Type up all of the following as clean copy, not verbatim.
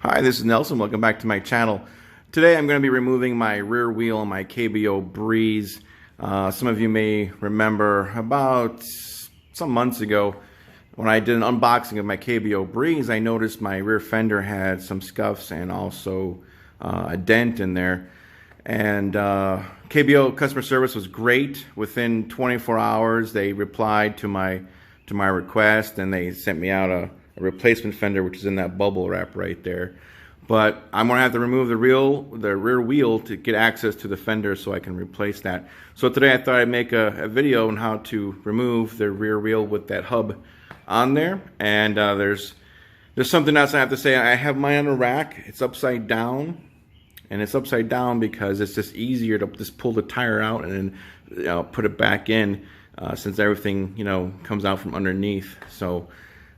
Hi, this is Nelson. Welcome back to my channel. Today I'm going to be removing my rear wheel on my KBO Breeze. Some of you may remember about some months ago when I did an unboxing of my KBO Breeze, I noticed my rear fender had some scuffs and also a dent in there. And KBO customer service was great. Within 24 hours they replied to my request, and they sent me out a replacement fender, which is in that bubble wrap right there. But I'm going to have to remove the rear wheel to get access to the fender so I can replace that. So today I thought I'd make a video on how to remove the rear wheel with that hub on there. And there's something else I have to say. I have mine on a rack. It's upside down, and it's upside down because it's just easier to just pull the tire out and then put it back in since everything comes out from underneath. So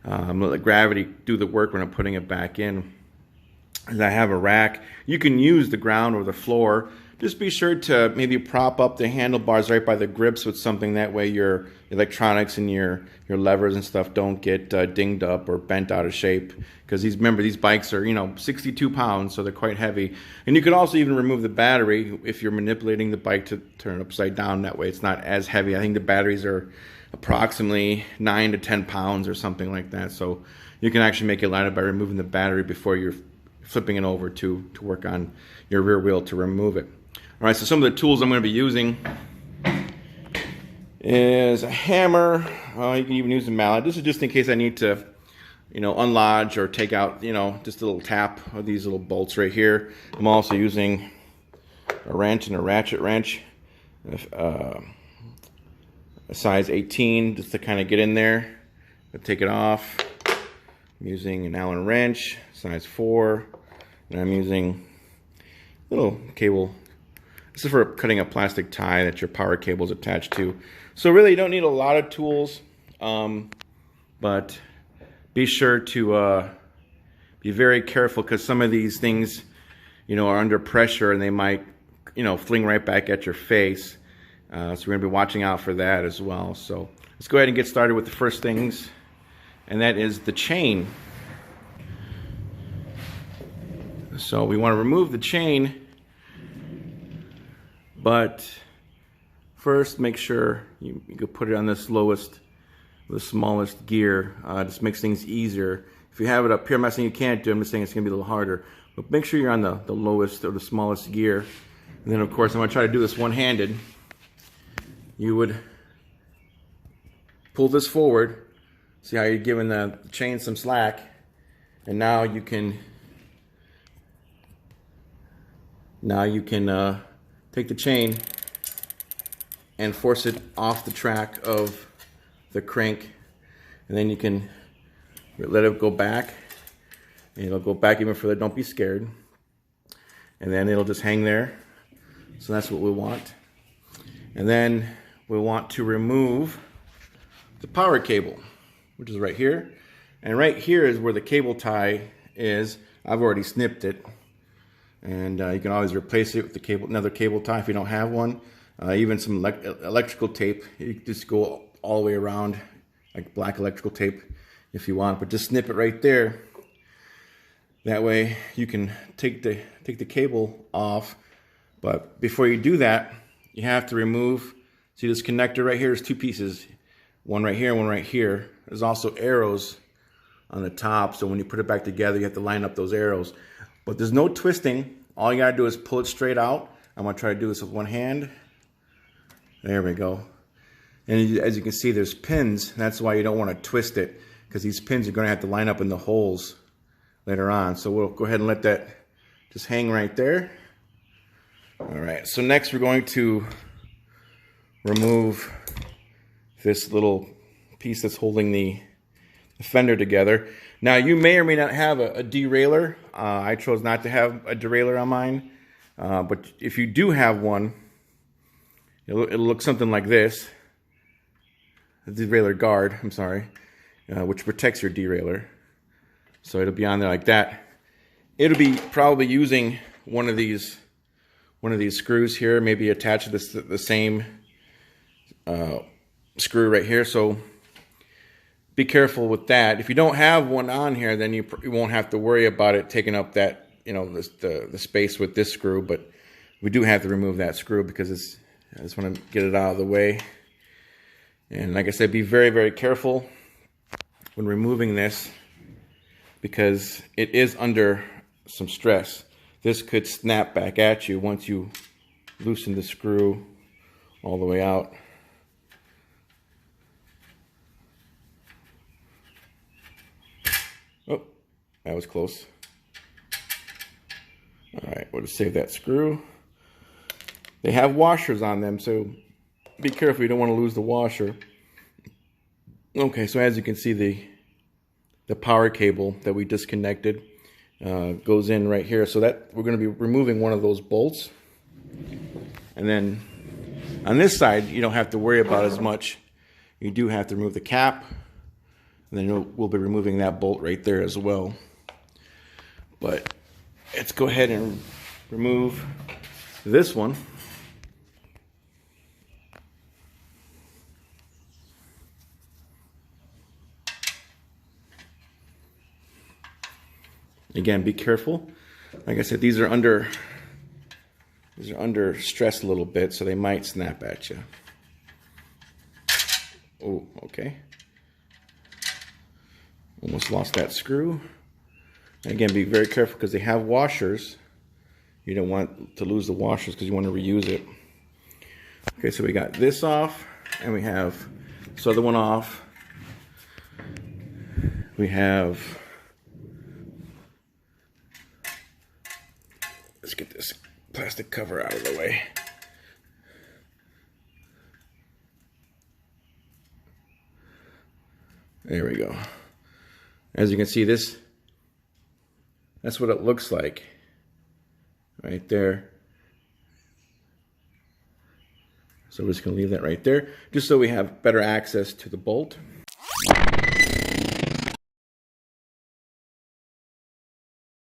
I'm going to let gravity do the work when I'm putting it back in. And I have a rack. You can use the ground or the floor. Just be sure to maybe prop up the handlebars right by the grips with something. That way your electronics and your levers and stuff don't get dinged up or bent out of shape. Because remember, these bikes are 62 pounds, so they're quite heavy. And you can also even remove the battery if you're manipulating the bike to turn it upside down. That way it's not as heavy. I think the batteries are approximately 9 to 10 pounds or something like that. So you can actually make it lighter by removing the battery before you're flipping it over to work on your rear wheel to remove it. All right, so some of the tools I'm going to be using is a hammer. You can even use a mallet. This is just in case I need to unlodge or take out just a little tap of these little bolts right here. I'm also using a wrench and a ratchet wrench, a size 18, just to kind of get in there. I'll take it off. I'm using an Allen wrench, size 4, and I'm using a little cable. This is for cutting a plastic tie that your power cable is attached to. So really you don't need a lot of tools, but be sure to be very careful, because some of these things are under pressure and they might fling right back at your face. So we're going to be watching out for that as well. So let's go ahead and get started with the first things, and that is the chain. So we want to remove the chain, but first make sure you can put it on this the smallest gear. Just makes things easier. If you have it up here, I'm not saying you can't do it, I'm just saying it's going to be a little harder. But make sure you're on the lowest or the smallest gear. And then of course I'm going to try to do this one-handed. You would pull this forward. See how you're giving the chain some slack, and now you can take the chain and force it off the track of the crank, and then you can let it go back, and it'll go back even further. Don't be scared, and then it'll just hang there. So that's what we want. And then we want to remove the power cable, which is right here. And right here is where the cable tie is. I've already snipped it. And you can always replace it with another cable tie if you don't have one. Even some electrical tape. You can just go all the way around, like black electrical tape if you want. But just snip it right there. That way you can take the cable off. But before you do that, you have to remove. See this connector right here is two pieces. One right here and one right here. There's also arrows on the top, so when you put it back together, you have to line up those arrows. But there's no twisting. All you gotta do is pull it straight out. I'm gonna try to do this with one hand. There we go. And as you can see, there's pins. That's why you don't want to twist it, because these pins are gonna have to line up in the holes later on. So we'll go ahead and let that just hang right there. All right, so next we're going to remove this little piece that's holding the fender together. Now you may or may not have a derailleur. I chose not to have a derailleur on mine, but if you do have one, it'll look something like this. A derailleur guard, I'm sorry, which protects your derailleur. So it'll be on there like that. It'll be probably using one of these screws here, maybe attached to the same screw right here. So be careful with that. If you don't have one on here, then you won't have to worry about it taking up that, you know, the space with this screw. But we do have to remove that screw because I just want to get it out of the way. And like I said, be very, very careful when removing this because it is under some stress. This could snap back at you once you loosen the screw all the way out. Oh, that was close. All right, we'll just save that screw. They have washers on them, so be careful. You don't want to lose the washer. Okay, so as you can see, the power cable that we disconnected goes in right here. So that we're going to be removing one of those bolts. And then on this side, you don't have to worry about as much. You do have to remove the cap. And then we'll be removing that bolt right there as well. But let's go ahead and remove this one. Again, be careful. Like I said, these are under stress a little bit, so they might snap at you. Oh, okay. Almost lost that screw. And again, be very careful because they have washers. You don't want to lose the washers because you want to reuse it. Okay, so we got this off, and we have this other one off. We have, let's get this plastic cover out of the way. There we go. As you can see, that's what it looks like right there. So we're just going to leave that right there just so we have better access to the bolt.